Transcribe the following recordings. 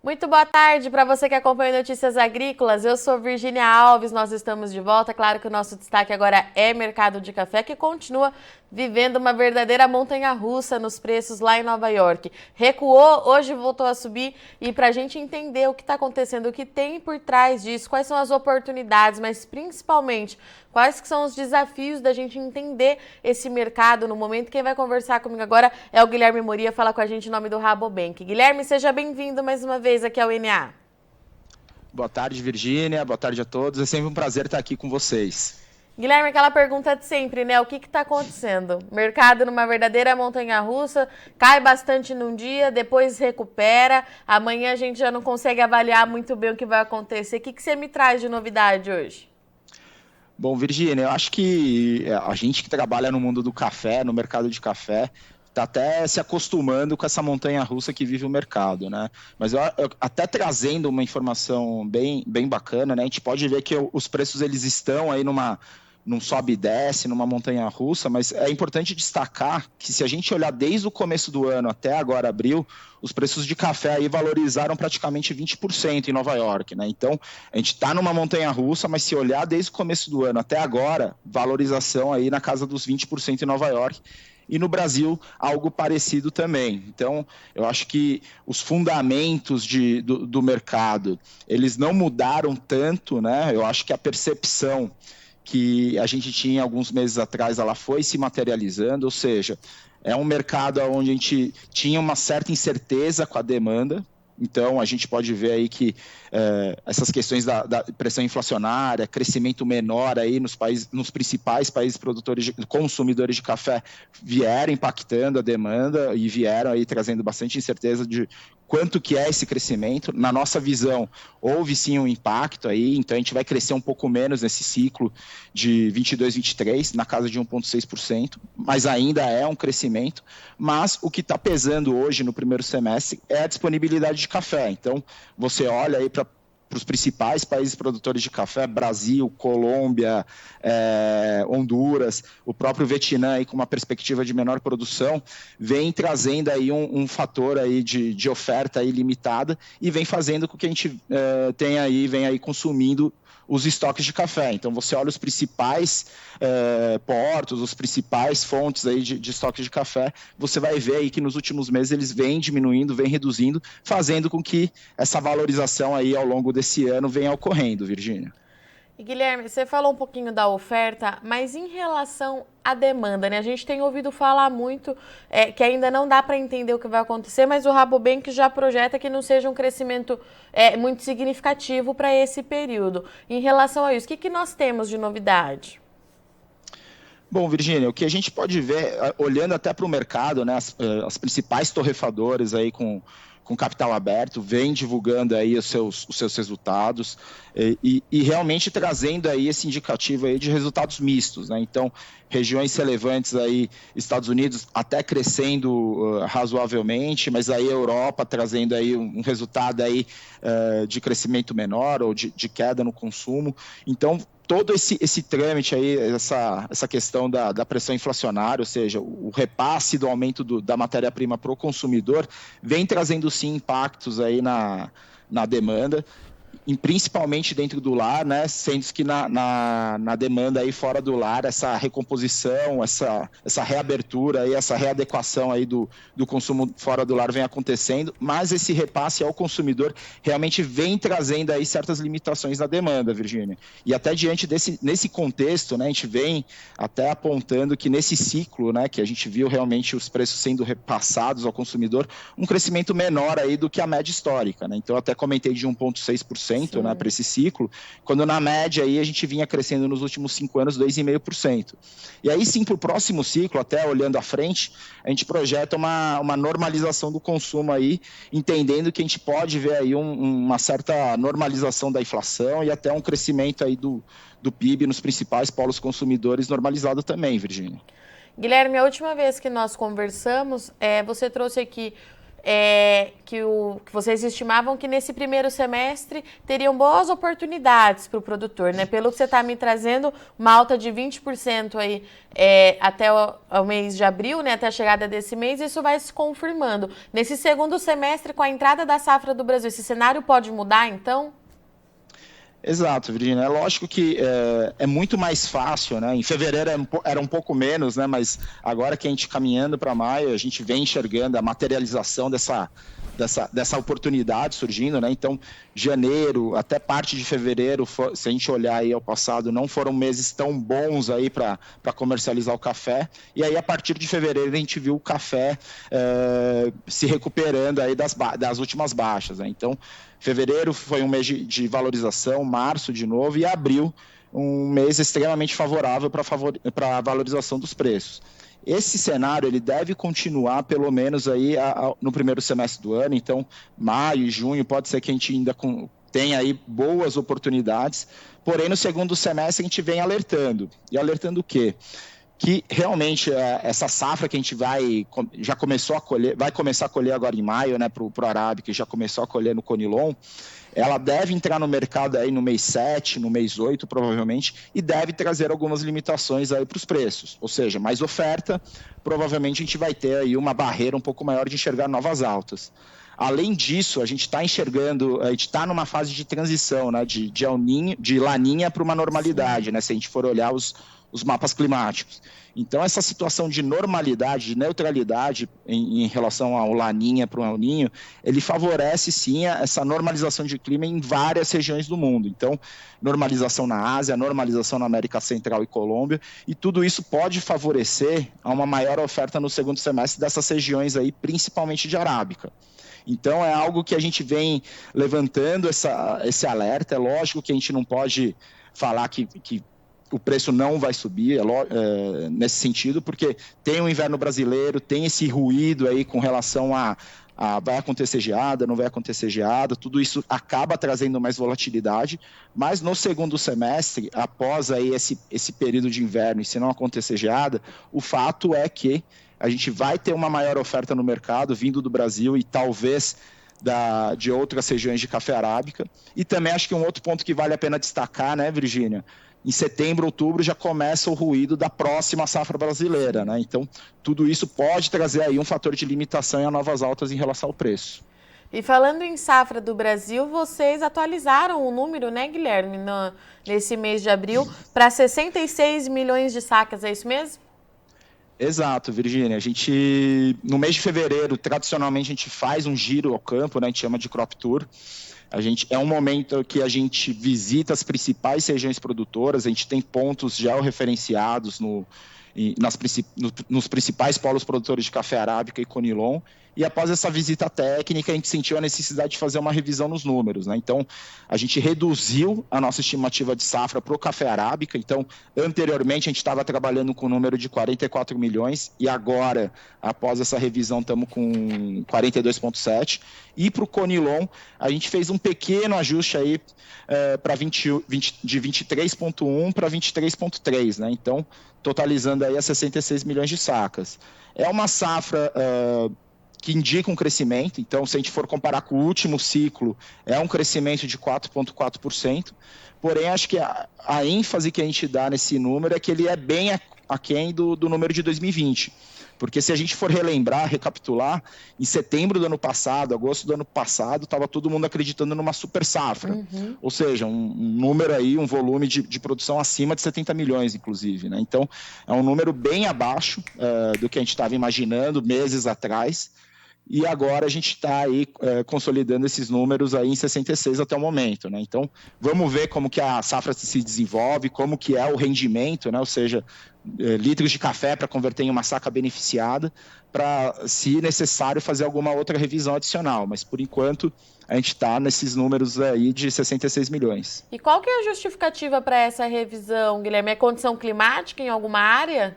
Muito boa tarde para você que acompanha Notícias Agrícolas. Eu sou Virgínia Alves, nós estamos de volta. Claro que o nosso destaque agora é mercado de café, que continua vivendo uma verdadeira montanha-russa nos preços lá em Nova York. Recuou, hoje voltou a subir e para a gente entender o que está acontecendo, o que tem por trás disso, quais são as oportunidades, mas principalmente quais que são os desafios da gente entender esse mercado no momento. Quem vai conversar comigo agora é o Guilherme Moria, fala com a gente em nome do Rabobank. Guilherme, seja bem-vindo mais uma vez aqui ao NA. Boa tarde, Virgínia. Boa tarde a todos. É sempre um prazer estar aqui com vocês. Guilherme, aquela pergunta de sempre, né? O que está acontecendo? Mercado numa verdadeira montanha-russa, cai bastante num dia, depois recupera. Amanhã a gente já não consegue avaliar muito bem o que vai acontecer. O que você me traz de novidade hoje? Bom, Virgínia, eu acho que a gente que trabalha no mundo do café, no mercado de café, está até se acostumando com essa montanha-russa que vive o mercado, né? Mas até trazendo uma informação bem bacana, né? A gente pode ver que os preços eles estão aí num sobe e desce, numa montanha-russa, mas é importante destacar que se a gente olhar desde o começo do ano até agora, abril, os preços de café aí valorizaram praticamente 20% em Nova York, né? Então, a gente está numa montanha-russa, mas se olhar desde o começo do ano até agora, valorização aí na casa dos 20% em Nova York. E no Brasil, algo parecido também. Então, eu acho que os fundamentos do mercado, eles não mudaram tanto, né? Eu acho que a percepção que a gente tinha alguns meses atrás, ela foi se materializando, ou seja, é um mercado onde a gente tinha uma certa incerteza com a demanda. Então, a gente pode ver aí que essas questões da pressão inflacionária, crescimento menor aí nos principais países consumidores de café vieram impactando a demanda e vieram aí trazendo bastante incerteza de quanto que é esse crescimento. Na nossa visão, houve sim um impacto aí, então a gente vai crescer um pouco menos nesse ciclo de 22, 23, na casa de 1,6%, mas ainda é um crescimento. Mas o que está pesando hoje no primeiro semestre é a disponibilidade de café. Então, você olha aí para os principais países produtores de café, Brasil, Colômbia, Honduras, o próprio Vietnã aí com uma perspectiva de menor produção, vem trazendo aí um fator aí de oferta aí limitada e vem fazendo com que a gente venha aí consumindo os estoques de café. Então, você olha os principais portos, os principais fontes aí de estoques de café, você vai ver aí que nos últimos meses eles vêm diminuindo, vêm reduzindo, fazendo com que essa valorização aí ao longo desse ano venha ocorrendo, Virgínia. E Guilherme, você falou um pouquinho da oferta, mas em relação à demanda, né? A gente tem ouvido falar muito que ainda não dá para entender o que vai acontecer, mas o Rabobank já projeta que não seja um crescimento muito significativo para esse período. Em relação a isso, o que nós temos de novidade? Bom, Virgínia, o que a gente pode ver, olhando até para o mercado, né, as principais torrefadoras aí com capital aberto, vem divulgando aí os seus resultados e realmente trazendo aí esse indicativo aí de resultados mistos, né? Então, regiões relevantes aí, Estados Unidos até crescendo razoavelmente, mas aí a Europa trazendo aí um resultado aí de crescimento menor ou de queda no consumo. Então, todo esse trâmite aí, essa questão da pressão inflacionária, ou seja, o repasse do aumento da matéria-prima para o consumidor, vem trazendo sim impactos aí na demanda, e principalmente dentro do lar, né, sendo que na demanda aí fora do lar, essa recomposição, essa reabertura, aí, essa readequação aí do consumo fora do lar vem acontecendo, mas esse repasse ao consumidor realmente vem trazendo aí certas limitações na demanda, Virgínia. E até diante nesse contexto, né, a gente vem até apontando que nesse ciclo, né, que a gente viu realmente os preços sendo repassados ao consumidor, um crescimento menor aí do que a média histórica, né? Então, eu até comentei de 1,6%, né, para esse ciclo, quando na média aí a gente vinha crescendo nos últimos 5 anos 2,5%. E aí sim, para o próximo ciclo, até olhando à frente, a gente projeta uma normalização do consumo aí, entendendo que a gente pode ver aí uma certa normalização da inflação e até um crescimento aí do PIB nos principais polos consumidores normalizado também, Virgínia. Guilherme, a última vez que nós conversamos, você trouxe aqui que vocês estimavam que nesse primeiro semestre teriam boas oportunidades para o produtor, né? Pelo que você está me trazendo, uma alta de 20% aí até o mês de abril, né? Até a chegada desse mês, isso vai se confirmando. Nesse segundo semestre, com a entrada da safra do Brasil, esse cenário pode mudar, então? Exato, Virginia. É lógico que é muito mais fácil, né? Em fevereiro era um pouco menos, né? Mas agora que a gente caminhando para maio, a gente vem enxergando a materialização dessa oportunidade surgindo, né? Então, janeiro até parte de fevereiro, se a gente olhar aí ao passado, não foram meses tão bons aí para comercializar o café. E aí, a partir de fevereiro, a gente viu o café se recuperando aí das últimas baixas, né? Então, fevereiro foi um mês de valorização, março de novo, e abril um mês extremamente favorável para a valorização dos preços. Esse cenário ele deve continuar pelo menos aí no primeiro semestre do ano, então maio e junho pode ser que a gente ainda tenha aí boas oportunidades, porém no segundo semestre a gente vem alertando. E alertando o quê? Que realmente essa safra que a gente vai começar a colher agora em maio, né, para o Arábica, que já começou a colher no Conilon, ela deve entrar no mercado aí no mês 7, no mês 8, provavelmente, e deve trazer algumas limitações aí para os preços. Ou seja, mais oferta, provavelmente a gente vai ter aí uma barreira um pouco maior de enxergar novas altas. Além disso, a gente está enxergando, a gente está numa fase de transição, né, de laninha para uma normalidade, né, se a gente for olhar os mapas climáticos. Então, essa situação de normalidade, de neutralidade em relação ao laninha para o El Niño, ele favorece sim essa normalização de clima em várias regiões do mundo. Então, normalização na Ásia, normalização na América Central e Colômbia, e tudo isso pode favorecer a uma maior oferta no segundo semestre dessas regiões aí, principalmente de Arábica. Então, é algo que a gente vem levantando esse alerta. É lógico que a gente não pode falar que o preço não vai subir nesse sentido, porque tem o inverno brasileiro, tem esse ruído aí com relação a vai acontecer geada, não vai acontecer geada, tudo isso acaba trazendo mais volatilidade, mas no segundo semestre, após aí esse período de inverno, e se não acontecer geada, o fato é que a gente vai ter uma maior oferta no mercado, vindo do Brasil e talvez de outras regiões de café arábica. E também acho que um outro ponto que vale a pena destacar, né, Virgínia? Em setembro, outubro, já começa o ruído da próxima safra brasileira, né? Então, tudo isso pode trazer aí um fator de limitação e a novas altas em relação ao preço. E falando em safra do Brasil, vocês atualizaram o número, né, Guilherme, nesse mês de abril, para 66 milhões de sacas, é isso mesmo? Exato, Virgínia. A gente, no mês de fevereiro, tradicionalmente, a gente faz um giro ao campo, né? A gente chama de crop tour. É um momento que a gente visita as principais regiões produtoras, a gente tem pontos georreferenciados nos principais polos produtores de café arábica e Conilon, e após essa visita técnica a gente sentiu a necessidade de fazer uma revisão nos números, né? Então a gente reduziu a nossa estimativa de safra para o café arábica. Então anteriormente a gente estava trabalhando com um número de 44 milhões e agora, após essa revisão, estamos com 42,7, e para o Conilon a gente fez um pequeno ajuste aí de 23,1 para 23,3, né? Então totalizando aí a 66 milhões de sacas. É uma safra que indica um crescimento. Então, se a gente for comparar com o último ciclo, é um crescimento de 4,4%. Porém, acho que a ênfase que a gente dá nesse número é que ele é bem aquém do número de 2020. Porque se a gente for relembrar, recapitular, em setembro do ano passado, agosto do ano passado, estava todo mundo acreditando numa super safra. Uhum. Ou seja, um número aí, um volume de produção acima de 70 milhões, inclusive, né? Então, é um número bem abaixo do que a gente estava imaginando meses atrás. E agora a gente está aí consolidando esses números aí em 66 até o momento, né? Então, vamos ver como que a safra se desenvolve, como que é o rendimento, né? Ou seja, litros de café para converter em uma saca beneficiada, para, se necessário, fazer alguma outra revisão adicional. Mas, por enquanto, a gente está nesses números aí de 66 milhões. E qual que é a justificativa para essa revisão, Guilherme? É condição climática em alguma área?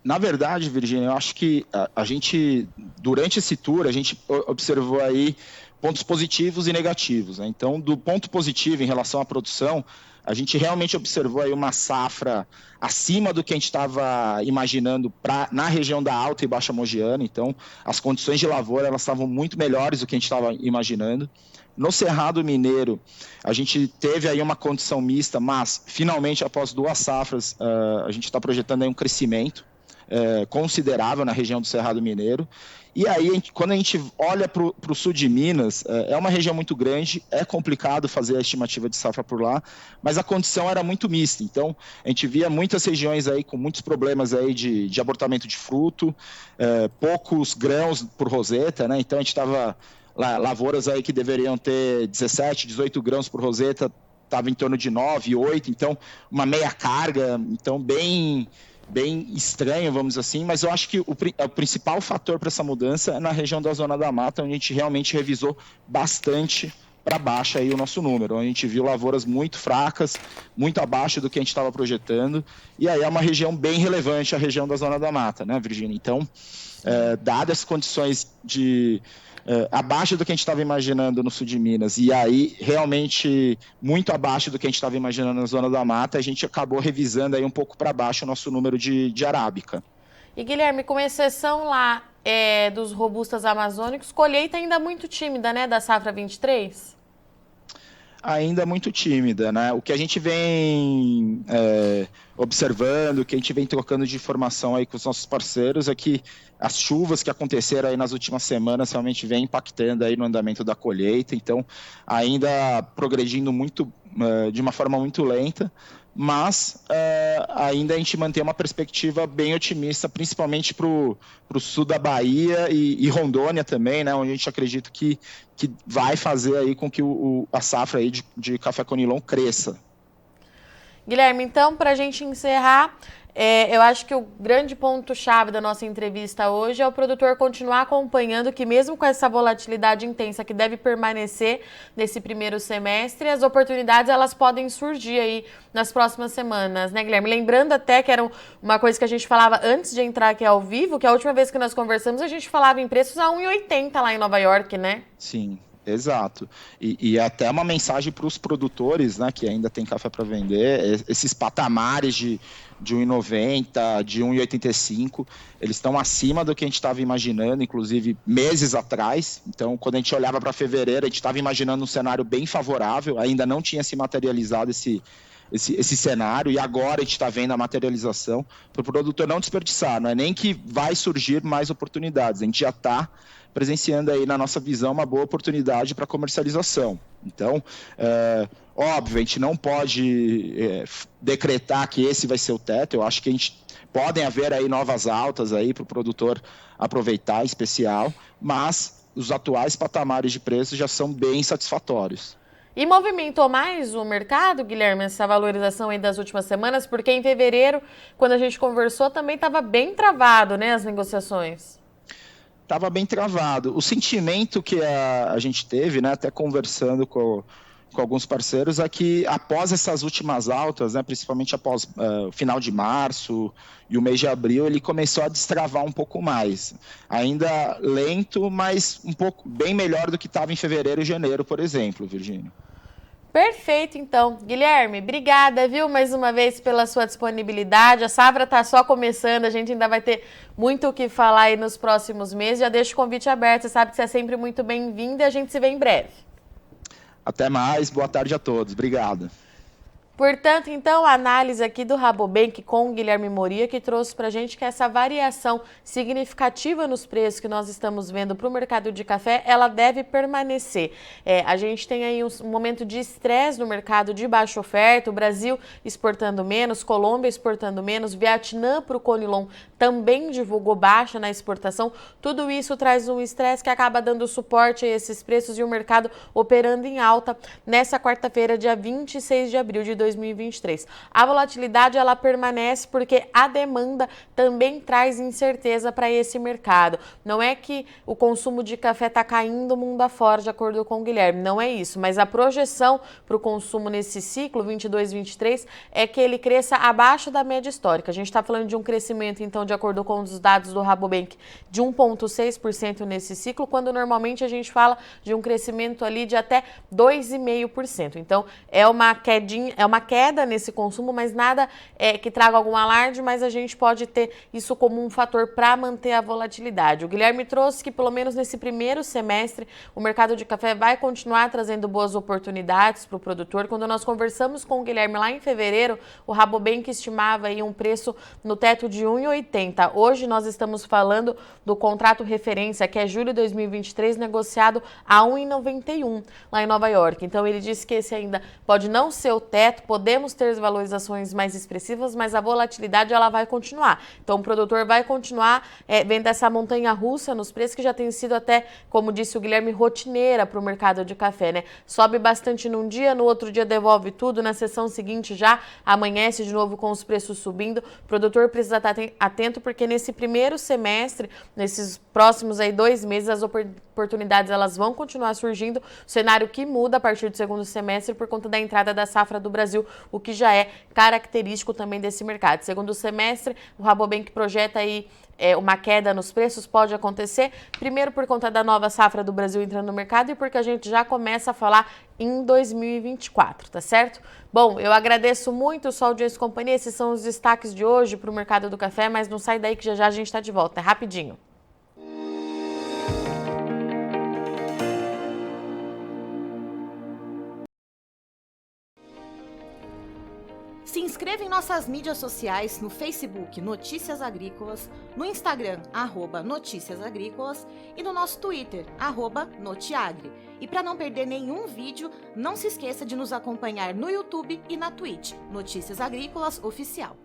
Na verdade, Virgínia, eu acho que a gente, durante esse tour, a gente observou aí pontos positivos e negativos, né? Então, do ponto positivo em relação à produção, a gente realmente observou aí uma safra acima do que a gente estava imaginando na região da Alta e Baixa Mogiana. Então, as condições de lavoura elas estavam muito melhores do que a gente estava imaginando. No Cerrado Mineiro, a gente teve aí uma condição mista, mas finalmente, após 2 safras, a gente está projetando aí um crescimento considerável na região do Cerrado Mineiro. E aí, quando a gente olha para o sul de Minas, é uma região muito grande, é complicado fazer a estimativa de safra por lá, mas a condição era muito mista. Então, a gente via muitas regiões aí com muitos problemas aí de abortamento de fruto, poucos grãos por roseta, né? Então, a gente estava lavouras aí que deveriam ter 17, 18 grãos por roseta, estava em torno de 9, 8, então uma meia carga, então bem estranho, vamos dizer assim, mas eu acho que o principal fator para essa mudança é na região da Zona da Mata, onde a gente realmente revisou bastante para baixo aí o nosso número. A gente viu lavouras muito fracas, muito abaixo do que a gente estava projetando, e aí é uma região bem relevante, a região da Zona da Mata, né, Virgínia? Então, dadas as condições abaixo do que a gente estava imaginando no sul de Minas, e aí realmente muito abaixo do que a gente estava imaginando na Zona da Mata, a gente acabou revisando aí um pouco para baixo o nosso número de arábica. E Guilherme, com exceção lá dos robustas amazônicos, colheita ainda muito tímida, né, da safra 23? Ainda muito tímida, né? O que a gente vem observando, o que a gente vem trocando de informação aí com os nossos parceiros é que as chuvas que aconteceram aí nas últimas semanas realmente vem impactando aí no andamento da colheita, então ainda progredindo muito, de uma forma muito lenta, mas ainda a gente mantém uma perspectiva bem otimista, principalmente para o sul da Bahia e Rondônia também, né, onde a gente acredita que vai fazer aí com que a safra aí de café conilon cresça. Guilherme, então, para a gente encerrar, eu acho que o grande ponto-chave da nossa entrevista hoje é o produtor continuar acompanhando que mesmo com essa volatilidade intensa que deve permanecer nesse primeiro semestre, as oportunidades elas podem surgir aí nas próximas semanas, né, Guilherme? Lembrando até que era uma coisa que a gente falava antes de entrar aqui ao vivo, que a última vez que nós conversamos a gente falava em preços a 1,80 lá em Nova York, né? Sim. Exato. E até uma mensagem para os produtores, né, que ainda tem café para vender, esses patamares de 1,90, de 1,85, eles estão acima do que a gente estava imaginando, inclusive meses atrás. Então, quando a gente olhava para fevereiro, a gente estava imaginando um cenário bem favorável, ainda não tinha se materializado esse cenário, e agora a gente está vendo a materialização para o produtor não desperdiçar. Não é nem que vai surgir mais oportunidades, a gente já está presenciando aí na nossa visão uma boa oportunidade para comercialização. Então, óbvio, a gente não pode decretar que esse vai ser o teto. Eu acho que podem haver aí novas altas aí para o produtor aproveitar, em especial, mas os atuais patamares de preço já são bem satisfatórios. E movimentou mais o mercado, Guilherme, essa valorização aí das últimas semanas? Porque em fevereiro, quando a gente conversou, também estava bem travado, né, as negociações. Estava bem travado. O sentimento que a gente teve, né, até conversando com alguns parceiros, é que após essas últimas altas, né, principalmente após o final de março e o mês de abril, ele começou a destravar um pouco mais. Ainda lento, mas um pouco bem melhor do que estava em fevereiro e janeiro, por exemplo, Virgínia. Perfeito, então. Guilherme, obrigada, viu, mais uma vez pela sua disponibilidade. A safra está só começando, a gente ainda vai ter muito o que falar aí nos próximos meses. Já deixo o convite aberto, você sabe que você é sempre muito bem-vindo e a gente se vê em breve. Até mais, boa tarde a todos. Obrigado. Portanto, então, a análise aqui do Rabobank com o Guilherme Moria, que trouxe para a gente que essa variação significativa nos preços que nós estamos vendo para o mercado de café, ela deve permanecer. A gente tem aí um momento de estresse no mercado de baixa oferta, o Brasil exportando menos, Colômbia exportando menos, Vietnã para o Conilon também divulgou baixa na exportação. Tudo isso traz um estresse que acaba dando suporte a esses preços e o mercado operando em alta nessa quarta-feira, dia 26 de abril de 2023. A volatilidade ela permanece porque a demanda também traz incerteza para esse mercado. Não é que o consumo de café está caindo mundo afora, de acordo com o Guilherme, não é isso, mas a projeção para o consumo nesse ciclo 22-23 é que ele cresça abaixo da média histórica. A gente está falando de um crescimento, então, de acordo com os dados do Rabobank, de 1,6% nesse ciclo, quando normalmente a gente fala de um crescimento ali de até 2,5%. Então, é uma quedinha, é uma queda nesse consumo, mas nada que traga algum alarde, mas a gente pode ter isso como um fator para manter a volatilidade. O Guilherme trouxe que, pelo menos nesse primeiro semestre, o mercado de café vai continuar trazendo boas oportunidades para o produtor. Quando nós conversamos com o Guilherme lá em fevereiro, o Rabobank estimava aí um preço no teto de 1,80. Hoje nós estamos falando do contrato referência, que é julho de 2023, negociado a 1,91 lá em Nova York. Então ele disse que esse ainda pode não ser o teto, podemos ter valorizações mais expressivas, mas a volatilidade ela vai continuar. Então o produtor vai continuar vendo essa montanha russa nos preços, que já tem sido até, como disse o Guilherme, rotineira para o mercado de café, né? Sobe bastante num dia, no outro dia devolve tudo, na sessão seguinte já amanhece de novo com os preços subindo. O produtor precisa estar atento, porque nesse primeiro semestre, nesses próximos aí 2 meses, as oportunidades elas vão continuar surgindo. O cenário que muda a partir do segundo semestre por conta da entrada da safra do Brasil, o que já é característico também desse mercado. Segundo semestre, o Rabobank projeta aí uma queda nos preços, pode acontecer, primeiro por conta da nova safra do Brasil entrando no mercado e porque a gente já começa a falar em 2024, tá certo? Bom, eu agradeço muito sua audiência e companhia, esses são os destaques de hoje para o mercado do café, mas não sai daí que já já a gente está de volta, é rapidinho. Se inscreva em nossas mídias sociais, no Facebook Notícias Agrícolas, no Instagram @Notícias Agrícolas e no nosso Twitter @Notiagre. E para não perder nenhum vídeo, não se esqueça de nos acompanhar no YouTube e na Twitch, Notícias Agrícolas Oficial.